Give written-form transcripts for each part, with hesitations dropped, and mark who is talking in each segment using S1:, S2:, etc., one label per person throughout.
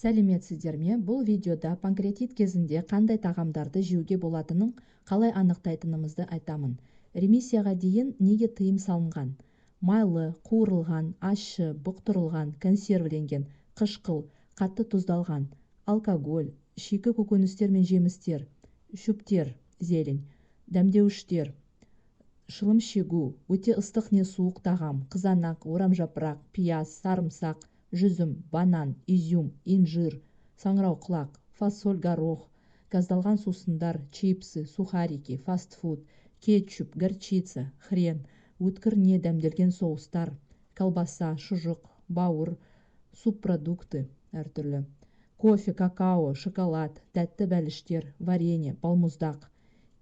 S1: Сәлеметсіздер ме? Бұл видеода панкреатит кезінде қандай тағамдарды жеуге болатынын қалай анықтайтынымызды айтамын. Ремиссияға дейін неге тыйым салынған? Майлы, қуырылған, ащы, бұқтырылған, консервіленген, қышқыл, қатты тұздалған, алкоголь, шикі көкөністер мен жемістер, шөптер, зелень, дәмдеуіштер, шылым шегу, өте ыстық не суық тағам, қызанақ, орамжапырақ, пияз, сарымсақ, жүзім, банан, изюм, инжир, саңырауқұлақ, фасоль, горох, газдалған сусындар, чипсы, сухарики, фастфуд, кетчуп, горчица, хрен, өткір не дәмделген соустар, колбаса, шұжық, бауыр, субпродукты әртүрлі, кофе, какао, шоколад, тәтті бәліштер, варенье, балмұздақ.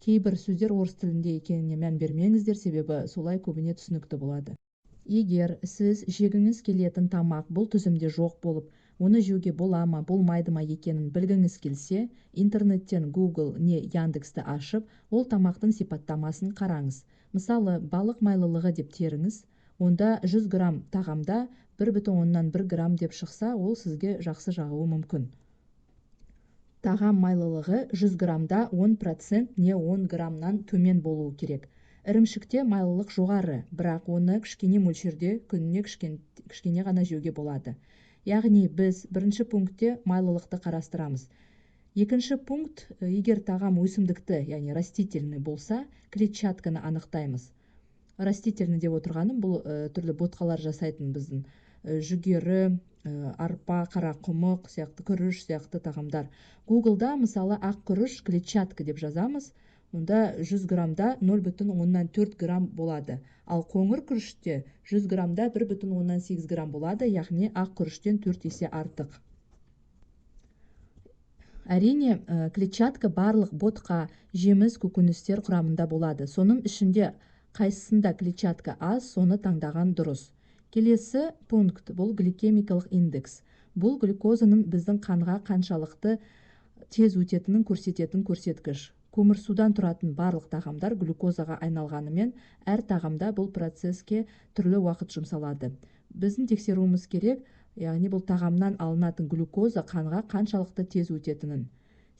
S1: Кейбір сөздер орыс тілінде екеніне мән бермеңіздер, себебі солай көбіне түсінікті болады. Егер сіз жегіңіз келетін тамақ бұл тізімде жоқ болып, оны жеуге бола ма, болмайды ма екенін білгіңіз келсе, интернеттен Google не Яндексті ашып, ол тамақтың сипаттамасын қараңыз. Мысалы, балық майлылығы деп теріңіз, онда 100 грамм тағамда 1,1 грамм деп шықса, ол сізге жақсы жағуы мүмкін. Тағам майлылығы 100 граммда 10% не 10 граммнан төмен болуы керек. Ірімшікте майлылық жоғары, бірақ оны кішкене мөлшерде күніне кішкене ғана жеуге болады. Яғни біз бірінші пунктте майлылықты қарастырамыз. Екінші пункт, егер тағам өсімдікті, яғни растительный болса, клетчатканы анықтаймыз. Растительный деп отырғаным бұл түрлі ботқалар жасайтын біздің жүгері, арпа, қарақұмық сияқты, күріш сияқты тағамдар. Google'да мысалы ақ күріш клетчатка деп жазамыз. Онда 100 граммда 0,4 грамм болады. Ал қоңыр күріште 100 граммда 1,8 грамм болады, яғни ақ күріштен 4 есе артық. Әрине, клетчатка барлық ботқа, жеміс, көкөністер құрамында болады. Соның ішінде қайсысында клетчатка аз, соны таңдаған дұрыс. Келесі пункт бұл гликемикалық индекс. Бұл глюкозаның біздің қанға қаншалықты тез өтетінін көрсететін көрсеткіш. Көмірсудан тұратын барлық тағамдар глюкозаға айналғанымен, әр тағамда бұл процеске түрлі уақыт жұмсалады. Біздің тексеруіміз керек, яғни бұл тағамнан алынатын глюкоза қанға қаншалықты тез өтетінін.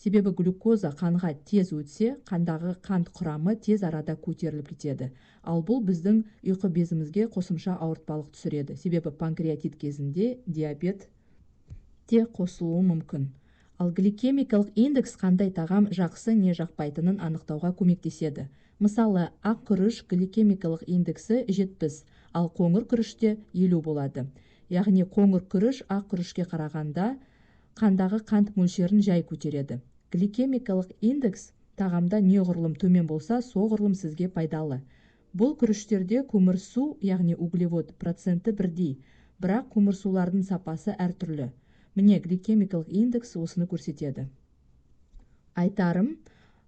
S1: Себебі глюкоза қанға тез өтсе, қандағы қант құрамы тез арада көтеріліп кетеді. Ал бұл біздің ұйқы безімізге қосымша ауыртпалық түсіреді. Себебі панкреатит кезінде диабет те қосылуы мүмкін. Ал гликемикалық индекс қандай тағам жақсы не жақпайтынын анықтауға көмектеседі. Мысалы, ақ күріш гликемикалық индексі 70, ал қоңыр күріште 50 болады. Яғни қоңыр күріш ақ күрішке қарағанда қандағы қант мөлшерін жай көтереді. Гликемикалық индекс тағамда неғұрлым төмен болса, соғұрлым сізге пайдалы. Бұл күріштерде көмірсу, яғни углевод проценті бірдей, бірақ көмірсулардың сапасы әртүрлі. Міне, гликемикалық индекс осыны көрсетеді. Айтарым,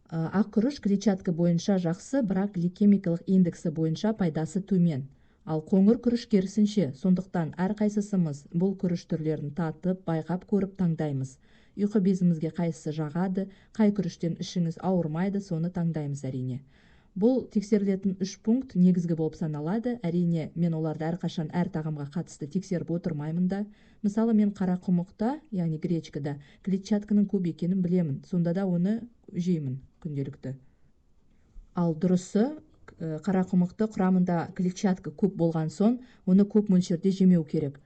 S1: ақ күріш клетчатка бойынша жақсы, бірақ гликемикалық индексі бойынша пайдасы төмен. Ал қоңыр күріш керісінше, сондықтан әрқайсысымыз бұл күріш түрлерін татып, байқап көріп таңдаймыз. Ұйқы безімізге қайсысы жағады, қай күріштен ішіңіз ауырмайды, соны таңдаймыз әрине. Бұл тексерілетін 3 пункт негізгі болып саналады. Әрине, мен оларды әрқашан әр тағамға қатысты тексеріп отырмаймын да. Мысалы, мен қарақұмықта, яғни гречкада, клетчатканың көп екенін білемін. Сонда да оны жеймін күнделікті. Ал дұрысы, қарақұмықты құрамында клетчатка көп болған соң, оны көп мөлшерде жемеу керек.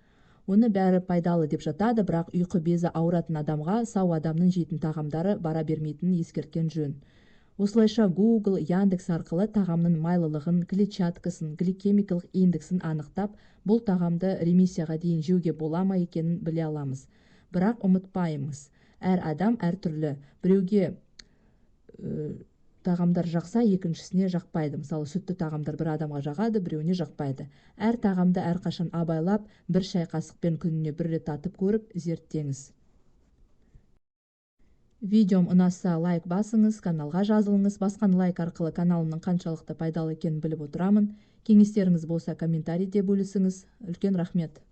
S1: Оны бәрі пайдалы деп жатады, бірақ ұйқы безі ауыратын адамға сау адамның жейтін тағамдары бара бермейтінін ескерткен жөн. Осылайша Google, Яндекс арқылы тағамның майлылығын, клетчаткасын, гликемикалық индексін анықтап, бұл тағамды ремиссияға дейін жеуге бола ма екенін біле аламыз. Бірақ ұмытпаймыз, әр адам әртүрлі. Біреуге тағамдар жақса, екіншісіне жақпайды. Мысалы, сүтті тағамдар бір адамға жағады, біреуіне жақпайды. Әр тағамды әрқашан абайлап, бір шай қасықпен күніне бір рет татып көріп, зерттеңіз. Видеом ұнаса лайк басыңыз, каналға жазылыңыз. Басқан лайк арқылы каналымның қаншалықты пайдалы екенін біліп отырамын. Кеңестеріңіз болса комментарийде бөлісіңіз. Үлкен рахмет.